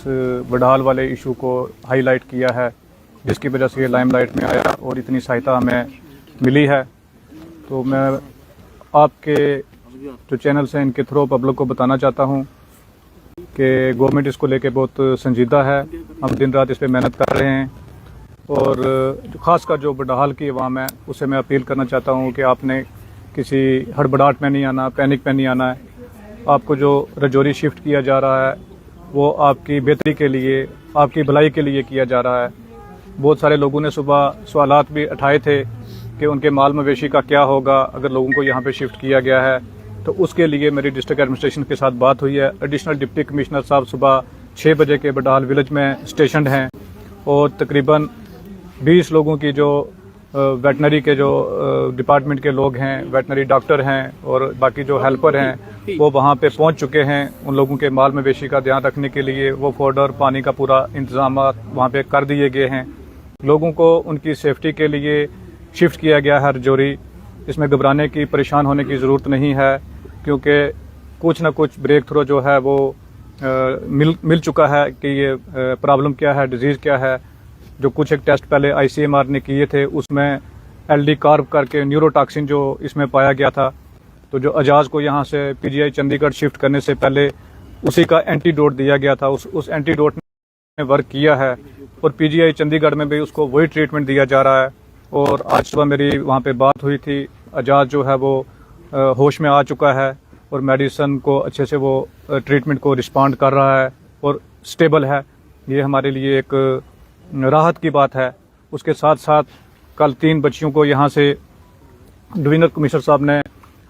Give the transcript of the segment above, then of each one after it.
बडहाल वाले इशू को हाईलाइट किया है, जिसकी वजह से ये लाइमलाइट में आया और इतनी सहायता हमें मिली है। तो मैं आपके जो चैनल्स हैं इनके थ्रू पब्लिक को बताना चाहता हूँ कि गवर्नमेंट इसको लेके बहुत संजीदा है। हम दिन रात इस पर मेहनत कर रहे हैं और ख़ासकर जो बडहाल की अवाम है उससे मैं अपील करना चाहता हूँ कि आपने किसी हड़बड़ाहट में नहीं आना, पैनिक में नहीं आना है। आपको जो रजौरी शिफ्ट किया जा रहा है वो आपकी बेहतरी के लिए, आपकी भलाई के लिए किया जा रहा है। बहुत सारे लोगों ने सुबह सवालात भी उठाए थे कि उनके माल मवेशी का क्या होगा अगर लोगों को यहाँ पे शिफ्ट किया गया है। तो उसके लिए मेरी डिस्ट्रिक्ट एडमिनिस्ट्रेशन के साथ बात हुई है। एडिशनल डिप्टी कमिश्नर साहब सुबह 6 बजे के बडहाल विलेज में स्टेशन हैं और तकरीबन 20 लोगों की जो वेटनरी के जो डिपार्टमेंट के लोग हैं, वेटनरी डॉक्टर हैं और बाकी जो हेल्पर हैं वो वहाँ पे पहुँच चुके हैं। उन लोगों के माल मवेशी का ध्यान रखने के लिए वो फॉडर, पानी का पूरा इंतजाम वहाँ पे कर दिए गए हैं। लोगों को उनकी सेफ्टी के लिए शिफ्ट किया गया है रजौरी। इसमें घबराने की, परेशान होने की ज़रूरत नहीं है, क्योंकि कुछ ना कुछ ब्रेक थ्रू जो है वो मिल चुका है कि ये प्रॉब्लम क्या है, डिजीज़ क्या है। जो कुछ एक टेस्ट पहले ICMR ने किए थे उसमें LD कार्ब करके न्यूरोटॉक्सिन जो इसमें पाया गया था। तो जो एजाज को यहाँ से PGI चंडीगढ़ शिफ्ट करने से पहले उसी का एंटीडोट दिया गया था, उस एंटीडोट ने वर्क किया है और PGI चंडीगढ़ में भी उसको वही ट्रीटमेंट दिया जा रहा है। और आज सुबह मेरी वहाँ पे बात हुई थी, एजाज जो है वो होश में आ चुका है और मेडिसिन को अच्छे से वो ट्रीटमेंट को रिस्पॉन्ड कर रहा है और स्टेबल है। ये हमारे लिए एक राहत की बात है। उसके साथ साथ कल 3 बच्चियों को यहाँ से डिविजनल कमिश्नर साहब ने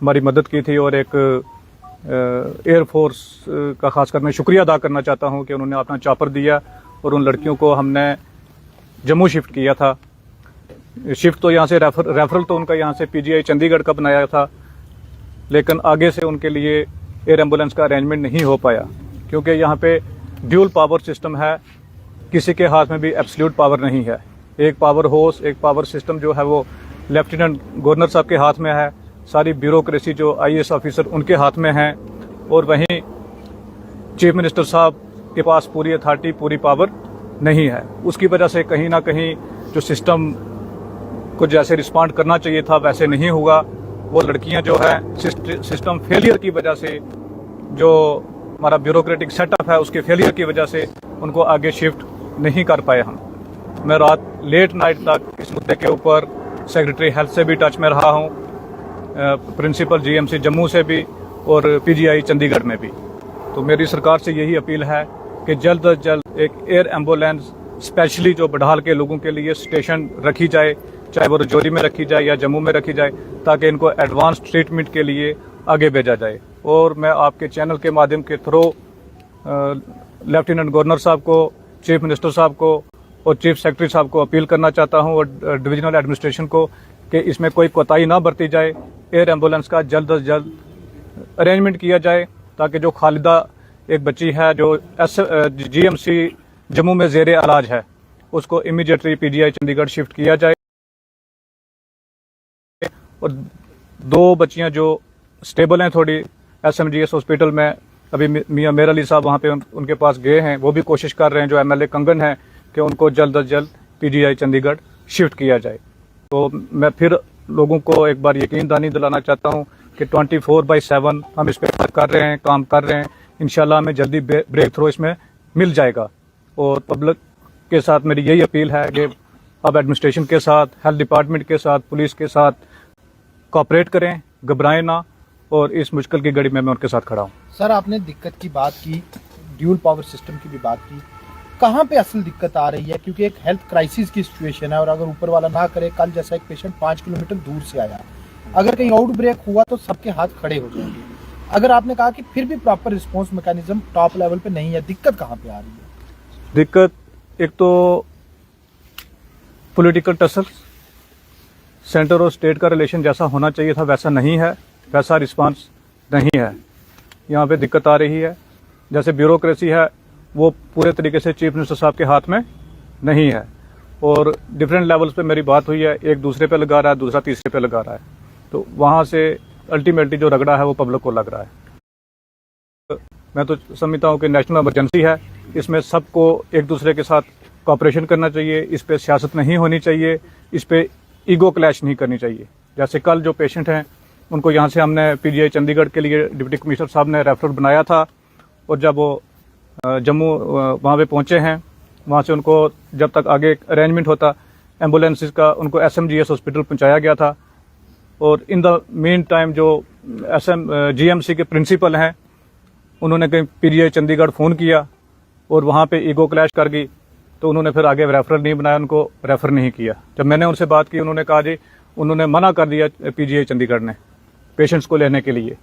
हमारी मदद की थी और एक एयरफोर्स का खासकर मैं शुक्रिया अदा करना चाहता हूँ कि उन्होंने अपना चॉपर दिया और उन लड़कियों को हमने जम्मू शिफ्ट किया था। शिफ्ट तो यहाँ से रेफरल तो उनका यहाँ से PGI चंडीगढ़ का बनाया था, लेकिन आगे से उनके लिए एयर एम्बुलेंस का अरेंजमेंट नहीं हो पाया, क्योंकि यहाँ पे ड्यूल पावर सिस्टम है। किसी के हाथ में भी एब्सोल्यूट पावर नहीं है। एक पावर हाउस, एक पावर सिस्टम जो है वो लेफ्टिनेंट गवर्नर साहब के हाथ में है। सारी ब्यूरोक्रेसी जो IAS ऑफिसर उनके हाथ में है और वहीं चीफ मिनिस्टर साहब के पास पूरी अथॉरिटी, पूरी पावर नहीं है। उसकी वजह से कहीं ना कहीं जो सिस्टम को जैसे रिस्पॉन्ड करना चाहिए था वैसे नहीं हुआ। वो लड़कियां जो है सिस्टम फेलियर की वजह से, जो हमारा ब्यूरोक्रेटिक सेटअप है उसके फेलियर की वजह से उनको आगे शिफ्ट नहीं कर पाए हम। मैं रात लेट नाइट तक इस मुद्दे के ऊपर सेक्रेटरी हेल्थ से भी टच में रहा हूँ, प्रिंसिपल GMC जम्मू से भी और PGI चंडीगढ़ में भी। तो मेरी सरकार से यही अपील है कि जल्द अज जल्द एक एयर एम्बुलेंस स्पेशली जो बडहाल के लोगों के लिए स्टेशन रखी जाए, चाहे वो रजौरी में रखी जाए या जम्मू में रखी जाए, ताकि इनको एडवांस ट्रीटमेंट के लिए आगे भेजा जाए। और मैं आपके चैनल के माध्यम के थ्रू लेफ्टिनेंट गवर्नर साहब को, चीफ मिनिस्टर साहब को और चीफ सेक्रेटरी साहब को अपील करना चाहता हूं और डिविजनल एडमिनिस्ट्रेशन को कि इसमें कोई कोताही ना बरती जाए। एयर एम्बुलेंस का जल्द अज जल्द अरेंजमेंट किया जाए, ताकि जो खालिदा एक बच्ची है जो GMC जम्मू में ज़ेरे इलाज है उसको इमीडिएटली PGI चंडीगढ़ शिफ्ट किया जाए और 2 बच्चियां जो स्टेबल हैं थोड़ी SMGS हॉस्पिटल में, अभी मियां मेर अली साहब वहाँ पे उनके पास गए हैं, वो भी कोशिश कर रहे हैं जो MLA कंगन है कि उनको जल्द अज जल्द PGI चंडीगढ़ शिफ्ट किया जाए। तो मैं फिर लोगों को एक बार यकीन दहानी दिलाना चाहता हूँ कि 24/7 हम इस पर कर रहे हैं, काम कर रहे हैं। इंशाल्लाह हमें जल्दी ब्रेक थ्रू इसमें मिल जाएगा। और पब्लिक के साथ मेरी यही अपील है कि अब एडमिनिस्ट्रेशन के साथ, हेल्थ डिपार्टमेंट के साथ, पुलिस के साथ कोऑपरेट करें, घबराएं ना, और इस मुश्किल की घड़ी में मैं उनके साथ खड़ा हूँ। सर, आपने दिक्कत की बात की, ड्यूल पावर सिस्टम की भी बात की, कहाँ पे असल दिक्कत आ रही है? क्योंकि एक हेल्थ क्राइसिस की सिचुएशन है और अगर ऊपर वाला ना करे, कल जैसा एक पेशेंट 5 किलोमीटर दूर से आया, अगर कहीं आउट ब्रेक हुआ तो सबके हाथ खड़े हो जाएंगे। अगर आपने कहा कि फिर भी proper response mechanism top level पे नहीं है, दिक्कत कहाँ पे आ रही है? दिक्कत एक तो पॉलिटिकल टसल, सेंटर और स्टेट का रिलेशन जैसा होना चाहिए था वैसा नहीं है, वैसा रिस्पांस नहीं है। यहाँ पे दिक्कत आ रही है। जैसे ब्यूरोक्रेसी है वो पूरे तरीके से चीफ मिनिस्टर साहब के हाथ में नहीं है और डिफरेंट लेवल्स पे मेरी बात हुई है, एक दूसरे पे लगा रहा है, दूसरा तीसरे पे लगा रहा है। तो वहाँ से अल्टीमेटली जो रगड़ा है वो पब्लिक को लग रहा है। मैं तो समझता हूँ कि नेशनल इमरजेंसी है, इसमें सबको एक दूसरे के साथ कॉपरेशन करना चाहिए। इस पे सियासत नहीं होनी चाहिए, इस पे ईगो क्लैश नहीं करनी चाहिए। जैसे कल जो पेशेंट हैं उनको यहाँ से हमने पीजीआई चंडीगढ़ के लिए डिप्टी कमिश्नर साहब ने रेफर बनाया था, और जब वो जम्मू वहाँ पे पहुँचे हैं, वहाँ से उनको जब तक आगे अरेंजमेंट होता एम्बुलेंसेस का उनको SMGS हॉस्पिटल पहुँचाया गया था। और इन द मेन टाइम जो GMC के प्रिंसिपल हैं उन्होंने कहीं पीजीआई चंडीगढ़ फ़ोन किया और वहाँ पे ईगो क्लैश कर गई, तो उन्होंने फिर आगे रेफरल नहीं बनाया, उनको रेफ़र नहीं किया। जब मैंने उनसे बात की उन्होंने कहा जी उन्होंने मना कर दिया, पीजीआई चंडीगढ़ ने पेशेंट्स को लेने के लिए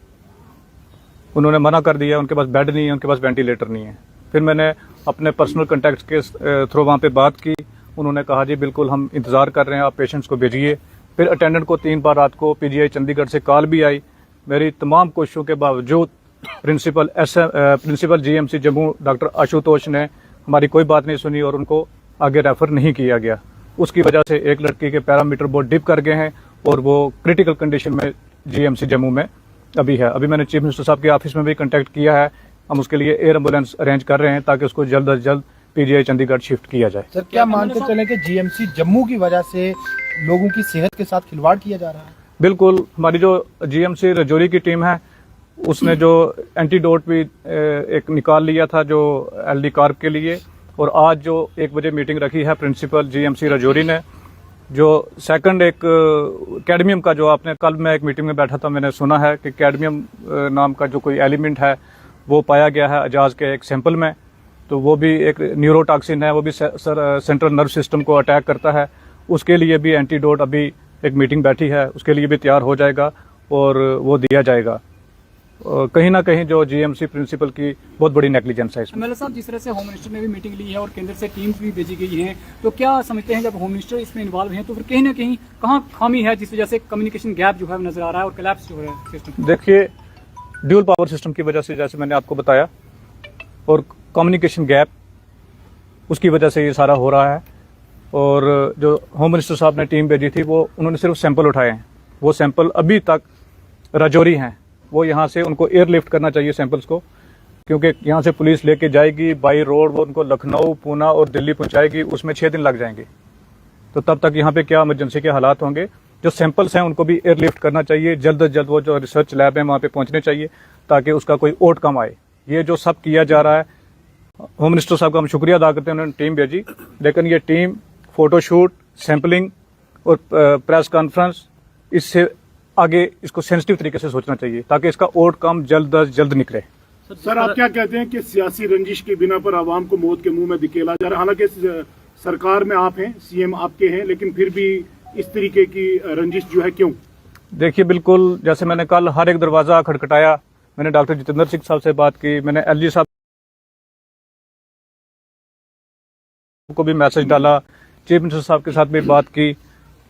उन्होंने मना कर दिया, उनके पास बेड नहीं है, उनके पास वेंटिलेटर नहीं है। फिर मैंने अपने पर्सनल कॉन्टैक्ट्स के थ्रू वहाँ पे बात की, उन्होंने कहा जी बिल्कुल हम इंतज़ार कर रहे हैं, आप पेशेंट्स को भेजिए। फिर अटेंडेंट को 3 बार रात को पीजीआई चंडीगढ़ से कॉल भी आई। मेरी तमाम कोशिशों के बावजूद principal GMC Jammu doctor Ashutosh ने हमारी कोई बात नहीं सुनी और उनको आगे रेफ़र नहीं किया गया। उसकी वजह से एक लड़की के पैरामीटर बहुत डिप कर गए हैं और वो क्रिटिकल कंडीशन में GMC जम्मू में अभी है। अभी मैंने चीफ मिनिस्टर साहब के ऑफिस में भी कांटेक्ट किया है, हम उसके लिए एयर एम्बुलेंस अरेंज कर रहे हैं ताकि उसको जल्द अज जल्द पीजीआई चंडीगढ़ शिफ्ट किया जाए। सर क्या मानते चले कि GMC जम्मू की वजह से लोगों की सेहत के साथ खिलवाड़ किया जा रहा है? बिल्कुल, हमारी जो GMC रजौरी की टीम है उसने जो एंटीडोट भी एक निकाल लिया था जो LD कार्ब के लिए, और आज जो 1 बजे मीटिंग रखी है प्रिंसिपल GMC रजौरी ने, जो सेकंड एक कैडमियम का जो आपने कल मैं एक मीटिंग में बैठा था, मैंने सुना है कि कैडमियम नाम का जो कोई एलिमेंट है वो पाया गया है अजाज के एक सैंपल में, तो वो भी एक न्यूरोटॉक्सिन है, वो भी सेंट्रल नर्व सिस्टम को अटैक करता है। उसके लिए भी एंटीडोट अभी एक मीटिंग बैठी है, उसके लिए भी तैयार हो जाएगा और वो दिया जाएगा। कहीं ना कहीं जो GMC प्रिंसिपल की बहुत बड़ी नेग्लिजेंस है इसमें। MLA साहब, जिस तरह से होम मिनिस्टर ने भी मीटिंग ली है और केंद्र से टीम्स भी भेजी गई हैं, तो क्या समझते हैं जब होम मिनिस्टर इसमें इन्वॉल्व हैं तो फिर कहीं ना कहीं कहाँ खामी है जिस वजह से कम्युनिकेशन गैप जो है नजर आ रहा है और कोलैप्स जो है सिस्टम? देखिए, ड्यूल पावर सिस्टम की वजह से, जैसे मैंने आपको बताया, और कम्युनिकेशन गैप उसकी वजह से ये सारा हो रहा है। और जो होम मिनिस्टर साहब ने टीम भेजी थी वो उन्होंने सिर्फ सैंपल उठाए हैं, वो सैंपल अभी तक रजौरी हैं, वो यहाँ से उनको एयरलिफ्ट करना चाहिए सैंपल्स को, क्योंकि यहाँ से पुलिस लेके जाएगी बाई रोड, वो उनको लखनऊ, पूना और दिल्ली पहुँचाएगी, उसमें 6 दिन लग जाएंगे। तो तब तक यहाँ पे क्या इमरजेंसी के हालात होंगे। जो सैंपल्स हैं उनको भी एयरलिफ्ट करना चाहिए, जल्द अज जल्द वो जो रिसर्च लैब है वहाँ पे पहुँचने चाहिए ताकि उसका कोई आउटकम आए। ये जो सब किया जा रहा है, होम मिनिस्टर साहब का हम शुक्रिया अदा करते हैं, उन्होंने टीम भेजी, लेकिन ये टीम फोटोशूट, सैंपलिंग और प्रेस कॉन्फ्रेंस, इससे आगे इसको सेंसिटिव तरीके से सोचना चाहिए ताकि इसका आउटकम जल्द अज जल्द निकले। सर आप क्या कहते हैं कि सियासी रंजिश की बिना पर आवाम को मौत के मुंह में धकेला जा रहा है? हालांकि सरकार में आप हैं, CM आपके हैं, लेकिन फिर भी इस तरीके की रंजिश जो है क्यों? देखिए, बिल्कुल जैसे मैंने कल हर एक दरवाजा खटखटाया, मैंने डॉक्टर जितेंद्र सिंह साहब से बात की, मैंने LG साहब को भी मैसेज डाला, चीफ मिनिस्टर साहब के साथ भी बात की,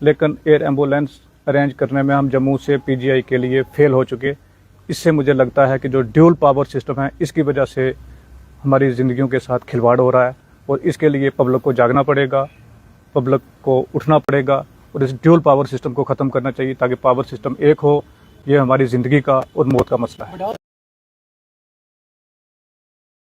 लेकिन एयर एम्बुलेंस अरेंज करने में हम जम्मू से पीजीआई के लिए फेल हो चुके। इससे मुझे लगता है कि जो ड्यूल पावर सिस्टम है इसकी वजह से हमारी ज़िंदगियों के साथ खिलवाड़ हो रहा है, और इसके लिए पब्लिक को जागना पड़ेगा, पब्लिक को उठना पड़ेगा और इस ड्यूल पावर सिस्टम को ख़त्म करना चाहिए ताकि पावर सिस्टम एक हो। ये हमारी ज़िंदगी का और मौत का मसला है।